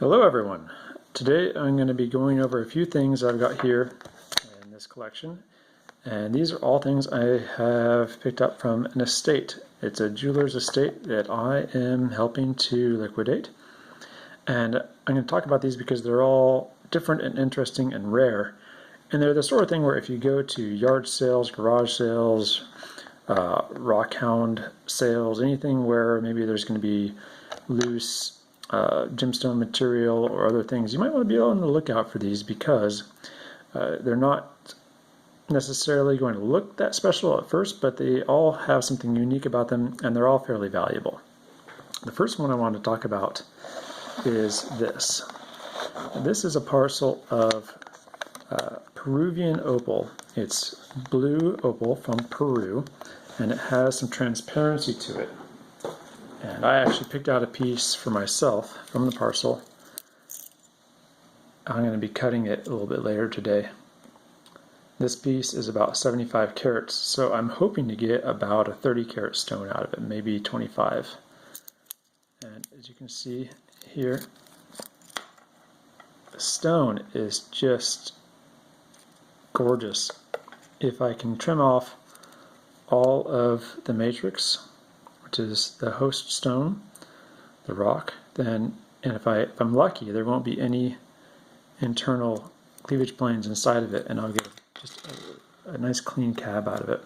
Hello everyone. Today I'm going to be going over a few things I've got here in this collection, and these are all things I have picked up from an estate. It's a jeweler's estate that I am helping to liquidate, and I'm going to talk about these because they're all different and interesting and rare, and they're the sort of thing where if you go to yard sales, garage sales, rock hound sales, anything where maybe there's going to be loose gemstone material or other things, you might want to be on the lookout for these because they're not necessarily going to look that special at first, but they all have something unique about them and they're all fairly valuable. The first one I want to talk about is this. This is a parcel of Peruvian opal. It's blue opal from Peru, and it has some transparency to it. And I actually picked out a piece for myself from the parcel. I'm going to be cutting it a little bit later today. This piece is about 75 carats, so I'm hoping to get about a 30 carat stone out of it, maybe 25. And as you can see here, the stone is just gorgeous. If I can trim off all of the matrix, which is the host stone, the rock, then, and if I'm lucky, there won't be any internal cleavage planes inside of it, and I'll get just a nice clean cab out of it.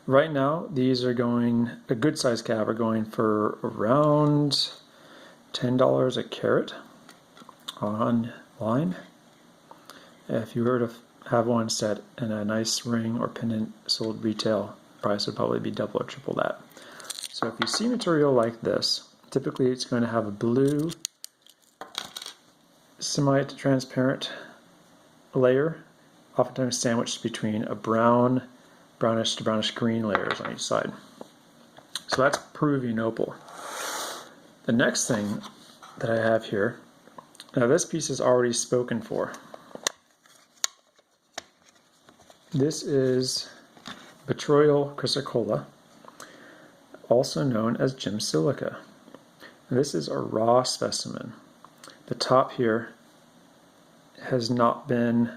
Right now, these are going, a good size cab are going for around $10 a carat online. If you were to have one set and a nice ring or pendant sold retail, price would probably be double or triple that. So if you see material like this, typically it's going to have a blue semi-transparent layer, oftentimes sandwiched between a brownish to brownish green layers on each side. So that's Peruvian opal. The next thing that I have here, now this piece is already spoken for. This is Botryoidal Chrysocolla, also known as gem silica. This is a raw specimen. The top here has not been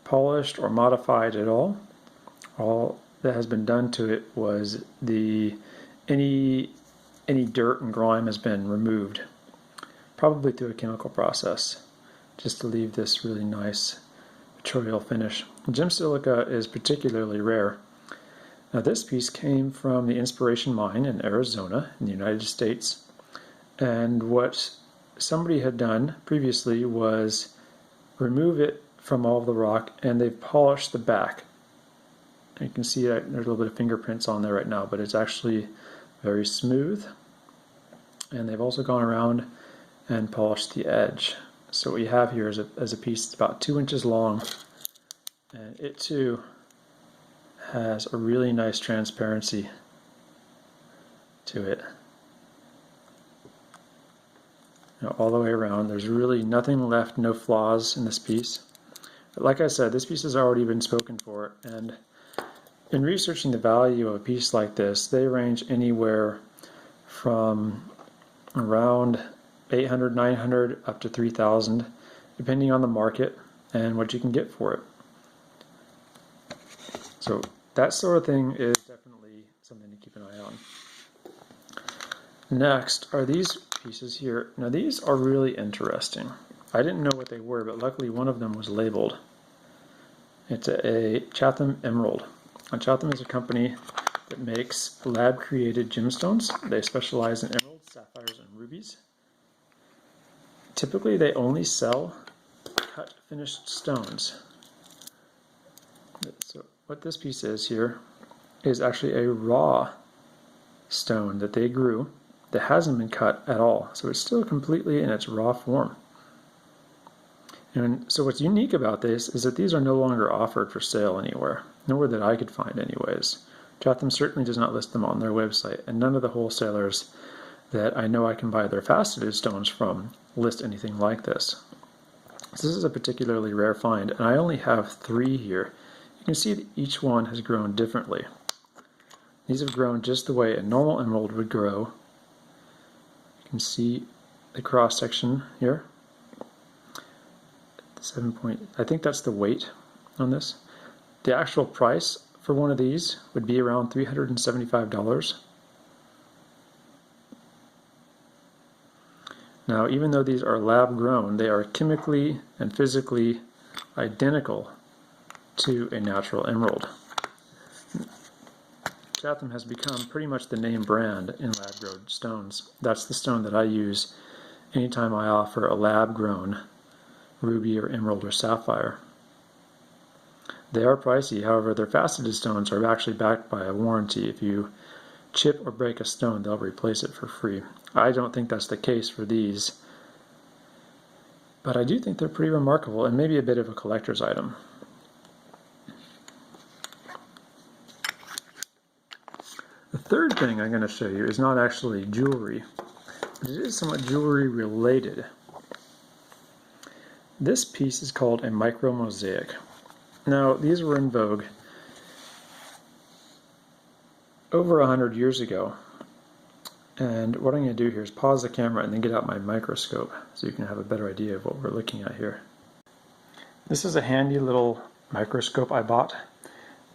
polished or modified at all. All that has been done to it was any dirt and grime has been removed, probably through a chemical process, just to leave this really nice botryoidal finish. Gem silica is particularly rare. Now this piece came from the Inspiration Mine in Arizona in the United States, and what somebody had done previously was remove it from all of the rock, and they've polished the back. You can see that there's a little bit of fingerprints on there right now, but it's actually very smooth, and they've also gone around and polished the edge. So what you have here is a piece that's about 2 inches long, and it too has a really nice transparency to it. All the way around, there's really nothing left, no flaws in this piece. But like I said, this piece has already been spoken for, and in researching the value of a piece like this, they range anywhere from around 800, 900 up to 3,000, depending on the market and what you can get for it. So that sort of thing is definitely something to keep an eye on. Next are these pieces here. Now these are really interesting. I didn't know what they were, but luckily one of them was labeled. It's a Chatham emerald. Now, Chatham is a company that makes lab-created gemstones. They specialize in emeralds, sapphires, and rubies. Typically they only sell cut finished stones. So what this piece is here is actually a raw stone that they grew that hasn't been cut at all. So it's still completely in its raw form. And so what's unique about this is that these are no longer offered for sale anywhere, nowhere that I could find anyways. Chatham certainly does not list them on their website, and none of the wholesalers that I know I can buy their faceted stones from list anything like this. So this is a particularly rare find, and I only have 3 here. You can see that each one has grown differently. These have grown just the way a normal emerald would grow. You can see the cross section here. I think that's the weight on this. The actual price for one of these would be around $375. Now, even though these are lab grown, they are chemically and physically identical to a natural emerald. Chatham has become pretty much the name brand in lab grown stones. That's the stone that I use anytime I offer a lab grown ruby or emerald or sapphire. They are pricey, however their faceted stones are actually backed by a warranty. If you chip or break a stone, they'll replace it for free. I don't think that's the case for these, but I do think they're pretty remarkable and maybe a bit of a collector's item. The third thing I'm going to show you is not actually jewelry, but it is somewhat jewelry related. This piece is called a micro mosaic. Now, these were in vogue over 100 years ago. And what I'm going to do here is pause the camera and then get out my microscope so you can have a better idea of what we're looking at here. This is a handy little microscope I bought,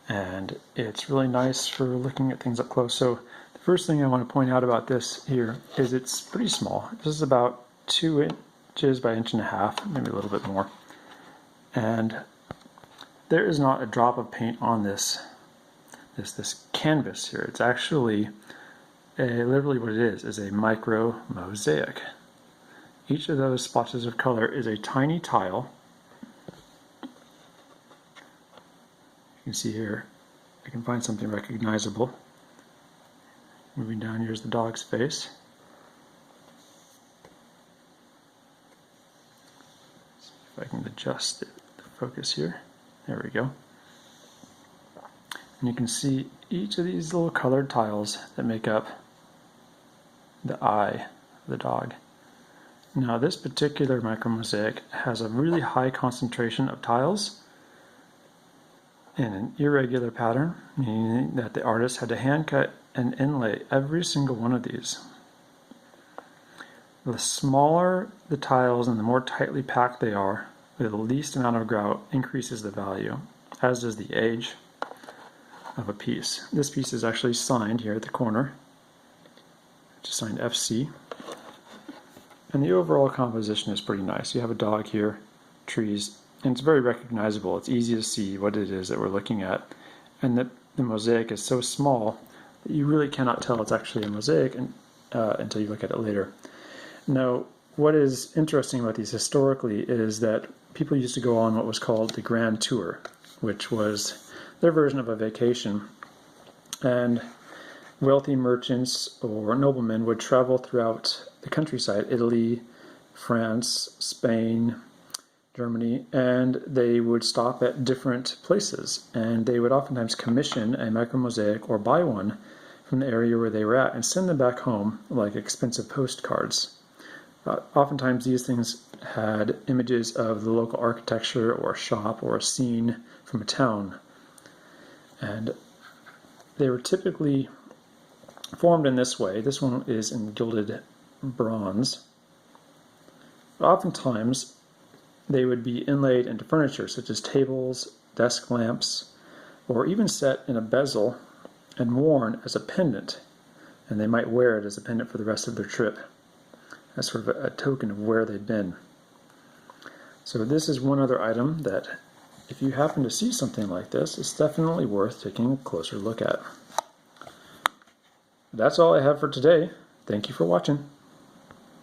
and it's really nice for looking at things up close. So the first thing I want to point out about this here is it's pretty small. This is about 2 inches by 1.5 inches, maybe a little bit more. And there is not a drop of paint on this canvas here. It's actually literally what it is a micro mosaic. Each of those splotches of color is a tiny tile. You can see here, I can find something recognizable. Moving down, here's the dog's face. See if I can adjust the focus here. There we go. And you can see each of these little colored tiles that make up the eye of the dog. Now, this particular micro mosaic has a really high concentration of tiles in an irregular pattern, meaning that the artist had to hand cut and inlay every single one of these. The smaller the tiles and the more tightly packed they are, the least amount of grout increases the value, as does the age of a piece. This piece is actually signed here at the corner, just signed FC, and the overall composition is pretty nice. You have a dog here, trees, and it's very recognizable. It's easy to see what it is that we're looking at, and the mosaic is so small that you really cannot tell it's actually a mosaic until you look at it later. Now, what is interesting about these historically is that people used to go on what was called the Grand Tour, which was their version of a vacation, and wealthy merchants or noblemen would travel throughout the countryside, Italy, France, Spain, Germany, and they would stop at different places, and they would oftentimes commission a micro mosaic or buy one from the area where they were at and send them back home like expensive postcards. Oftentimes these things had images of the local architecture or a shop or a scene from a town, and they were typically formed in this way. This one is in gilded bronze. But oftentimes they would be inlaid into furniture such as tables, desk lamps, or even set in a bezel and worn as a pendant, and they might wear it as a pendant for the rest of their trip. That's sort of a token of where they'd been. So this is one other item that, if you happen to see something like this, it's definitely worth taking a closer look at. That's all I have for today. Thank you for watching.